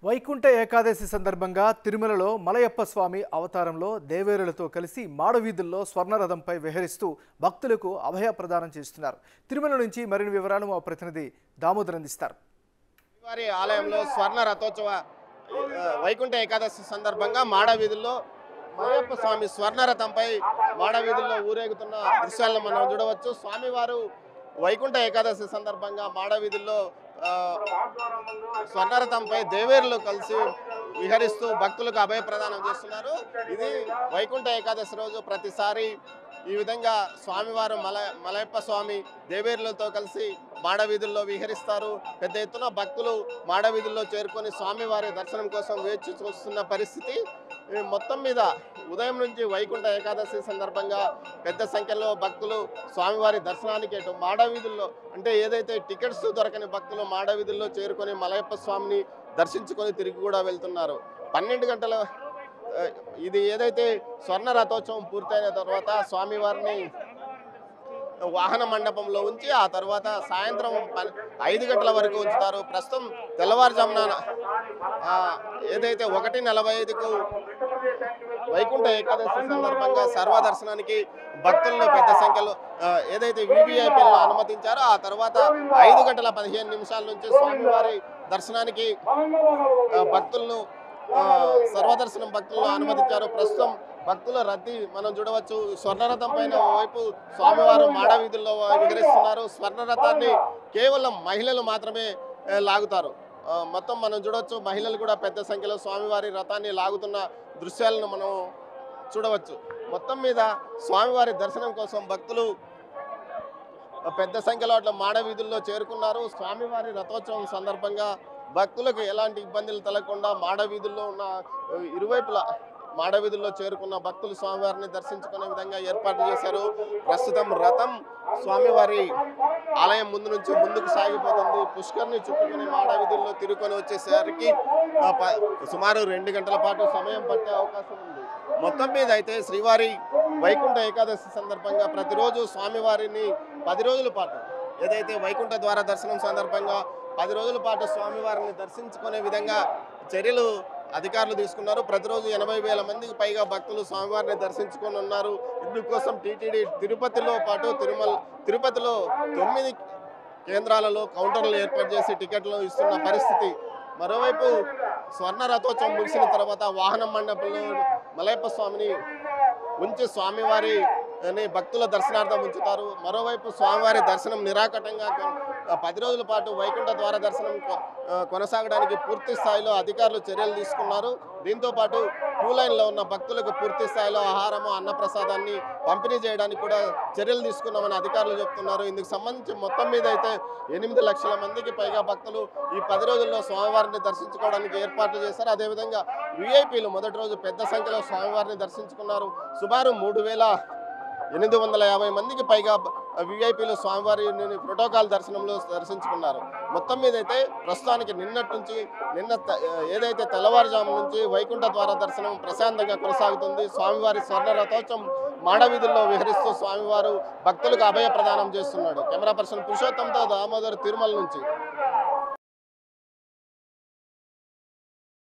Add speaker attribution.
Speaker 1: వైకుంఠ ఏకాదశి సందర్భంగా తిరుమలలో మలయప్ప స్వామి అవతారంలో దేవేరులతో కలిసి మాడవీధుల్లో స్వర్ణరథంపై విహరిస్తూ భక్తులకు అభయ ప్రదానం చేస్తున్నారు. తిరుమల నుంచి మరిన్ని వివరాలు మా ప్రతినిధి దామోదర్ అందిస్తారు.
Speaker 2: వారి ఆలయంలో స్వర్ణ రథోత్సవ వైకుంఠ ఏకాదశి సందర్భంగా మాడవీధుల్లో మలయప్ప స్వామి స్వర్ణరథంపై మాడవీధుల్లో ఊరేగుతున్న దృశ్యాలను మనం చూడవచ్చు. స్వామివారు వైకుంఠ ఏకాదశి సందర్భంగా మాడవీధుల్లో స్వర్ణరథంపై దేవేరులు కలిసి విహరిస్తూ భక్తులకు అభయ ప్రదానం చేస్తున్నారు. ఇది వైకుంఠ ఏకాదశి రోజు ప్రతిసారి ఈ విధంగా స్వామివారు మలయప్ప స్వామి దేవేరులతో కలిసి మాడవీధుల్లో విహరిస్తారు. పెద్ద ఎత్తున భక్తులు మాడవీధుల్లో చేరుకొని స్వామివారి దర్శనం కోసం వేచి చూస్తున్న పరిస్థితి. మొత్తం మీద ఉదయం నుంచి వైకుంఠ ఏకాదశి సందర్భంగా పెద్ద సంఖ్యలో భక్తులు స్వామివారి దర్శనానికి మాడవీధుల్లో అంటే ఏదైతే టికెట్స్ దొరకని భక్తులు మాడవీధుల్లో చేరుకొని మలయప్ప స్వామిని దర్శించుకొని తిరిగి కూడా వెళ్తున్నారు. 12 గంటల ఇది ఏదైతే స్వర్ణ రథోత్సవం పూర్తయిన తర్వాత స్వామివారిని వాహన మండపంలో ఉంచి ఆ తర్వాత సాయంత్రం 5 గంటల వరకు ఉంచుతారు. ప్రస్తుతం తెల్లవారుజామున ఏదైతే 1:45కు వైకుంఠ ఏకాదశి సందర్భంగా సర్వదర్శనానికి భక్తులను పెద్ద సంఖ్యలో ఏదైతే వివిఐపీలను అనుమతించారో ఆ తర్వాత 5:15 నుంచి స్వామివారి దర్శనానికి భక్తులను సర్వదర్శనం భక్తులను అనుమతించారు. ప్రస్తుతం భక్తుల రద్దీ మనం చూడవచ్చు. స్వర్ణరథం పైన వైపు స్వామివారు మాడవీధుల్లో విహరిస్తున్నారు. స్వర్ణరథాన్ని కేవలం మహిళలు మాత్రమే లాగుతారు. మొత్తం మనం చూడవచ్చు మహిళలు కూడా పెద్ద సంఖ్యలో స్వామివారి రథాన్ని లాగుతున్న దృశ్యాలను మనం చూడవచ్చు. మొత్తం మీద స్వామివారి దర్శనం కోసం భక్తులు పెద్ద సంఖ్యలో అట్లా మాడవీధుల్లో చేరుకున్నారు. స్వామివారి రథోత్సవం సందర్భంగా భక్తులకు ఎలాంటి ఇబ్బందులు తలగకుండా మాడవీధుల్లో ఉన్న ఇరువైపులా మాడవీధుల్లో చేరుకున్న భక్తులు స్వామివారిని దర్శించుకునే విధంగా ఏర్పాటు చేశారు. ప్రస్తుతం రథం స్వామివారి ఆలయం ముందు నుంచి ముందుకు సాగిపోతుంది. పుష్కర్ని చుట్టుకుని మాడవీధుల్లో తిరుగుకొని వచ్చేసరికి సుమారు 2 గంటల పాటు సమయం పట్టే అవకాశం ఉంది. మొత్తం మీద అయితే శ్రీవారి వైకుంఠ ఏకాదశి సందర్భంగా ప్రతిరోజు స్వామివారిని 10 రోజుల పాటు ఏదైతే వైకుంఠ ద్వార దర్శనం సందర్భంగా 10 రోజుల పాటు స్వామివారిని దర్శించుకునే విధంగా చర్యలు అధికారులు తీసుకున్నారు. ప్రతిరోజు 80,000 మందికి పైగా భక్తులు స్వామివారిని దర్శించుకొని ఉన్నారు. ఇందుకోసం టీటీడీ తిరుపతిలో పాటు తిరుపతిలో 9 కేంద్రాలలో కౌంటర్లు ఏర్పాటు చేసి టికెట్లు ఇస్తున్న పరిస్థితి. మరోవైపు స్వర్ణ రథోత్సవం ముగిసిన తర్వాత వాహన మండపంలో మలయప్ప స్వామిని ఉంచి స్వామివారి భక్తుల దర్శనార్థం ఉంచుతారు. మరోవైపు స్వామివారి దర్శనం నిరాకటంగా 10 రోజుల పాటు వైకుంఠ ద్వార దర్శనం కొనసాగడానికి పూర్తి స్థాయిలో అధికారులు చర్యలు తీసుకున్నారు. దీంతో పాటు క్యూ లైన్లో ఉన్న భక్తులకు పూర్తి స్థాయిలో ఆహారము అన్నప్రసాదాన్ని పంపిణీ చేయడానికి కూడా చర్యలు తీసుకున్నామని అధికారులు చెప్తున్నారు. ఇందుకు సంబంధించి మొత్తం మీద అయితే 8 లక్షల మందికి పైగా భక్తులు ఈ 10 రోజుల్లో స్వామివారిని దర్శించుకోవడానికి ఏర్పాట్లు చేశారు. అదేవిధంగా విఐపీలు మొదటి రోజు పెద్ద సంఖ్యలో స్వామివారిని దర్శించుకున్నారు. సుమారు 3,850 మందికి పైగా విఐపీలు స్వామివారి ప్రోటోకాల్ దర్శనంలో దర్శించుకున్నారు. మొత్తం మీద అయితే ప్రస్తుతానికి నిన్న ఏదైతే తెల్లవారుజాము నుంచి వైకుంఠ ద్వార దర్శనం ప్రశాంతంగా కొనసాగుతుంది. స్వామివారి స్వర్ణ రథోత్సవం మాడవీధుల్లో విహరిస్తూ స్వామివారు భక్తులకు అభయ ప్రదానం చేస్తున్నాడు. కెమెరా పర్సన్ పురుషోత్తంతో దామోదర్ తిరుమల నుంచి.